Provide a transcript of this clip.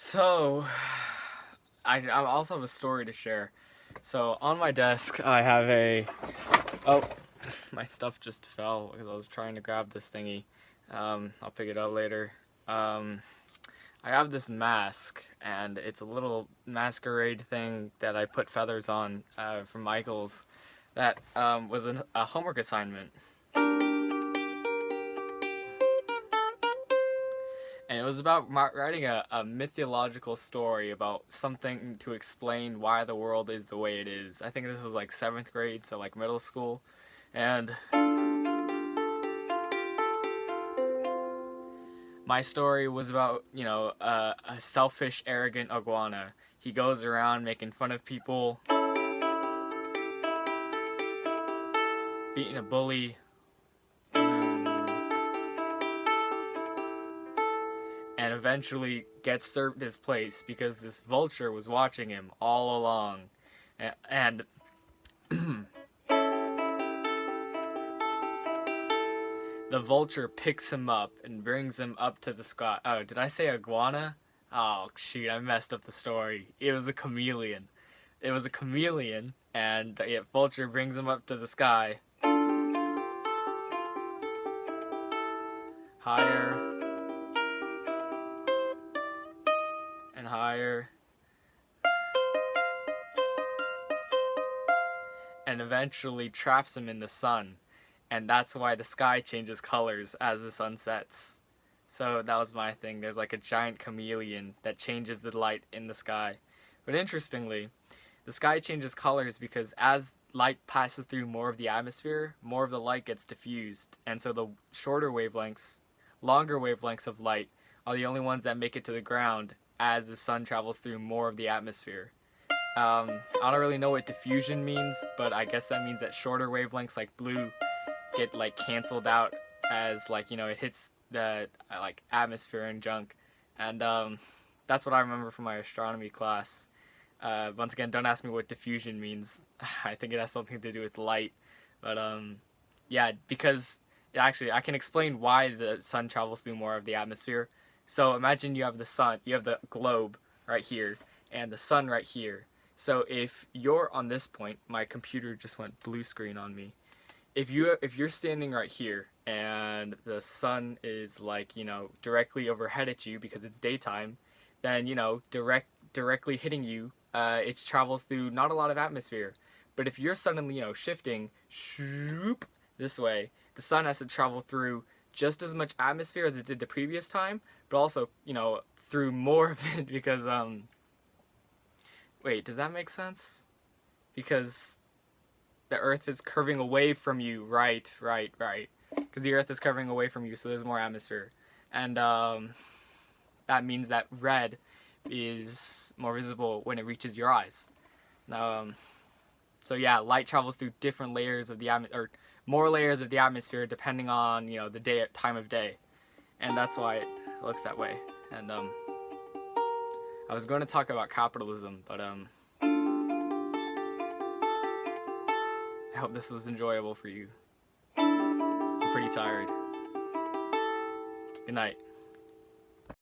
So, I also have a story to share. So, on my desk, I have a. Oh, my stuff just fell because I was trying to grab this thingy. I'll pick it up later. Um, I have this mask, and it's a little masquerade thing that I put feathers on from Michael's that was a homework assignment. And it was about writing a mythological story about something to explain why the world is the way it is. I think this was like 7th grade, so like middle school. And my story was about, a selfish, arrogant iguana. He goes around making fun of people, beating a bully, and eventually gets served his place because this vulture was watching him all along. And the vulture picks him up and brings him up to the sky. Oh, did I say iguana? Oh, shoot, I messed up the story. It was a chameleon. It was a chameleon, and the vulture brings him up to the sky. Higher and higher. And eventually traps him in the sun. And that's why the sky changes colors as the sun sets. So that was my thing. There's like a giant chameleon that changes the light in the sky. But interestingly, the sky changes colors because as light passes through more of the atmosphere, more of the light gets diffused. And so the longer wavelengths of light are the only ones that make it to the ground as the sun travels through more of the atmosphere. I don't really know what diffusion means, but I guess that means that shorter wavelengths like blue get like canceled out as it hits the atmosphere and junk. And that's what I remember from my astronomy class. Once again, don't ask me what diffusion means. I think it has something to do with light. But yeah, because actually I can explain why the sun travels through more of the atmosphere. So imagine you have the globe right here, and the sun right here. So if you're on this point, my computer just went blue screen on me. If you're standing right here and the sun is directly overhead at you because it's daytime, then directly hitting you, it travels through not a lot of atmosphere. But if you're suddenly shifting shoop this way, the sun has to travel through just as much atmosphere as it did the previous time, but also through more of it because wait, does that make sense? Because the Earth is curving away from you, right. Because the Earth is curving away from you, so there's more atmosphere. And that means that red is more visible when it reaches your eyes. Now, so yeah, light travels through different layers of the or more layers of the atmosphere depending on the time of day, and that's why it looks that way. And I was going to talk about capitalism, but I hope this was enjoyable for you. I'm pretty tired. Good night.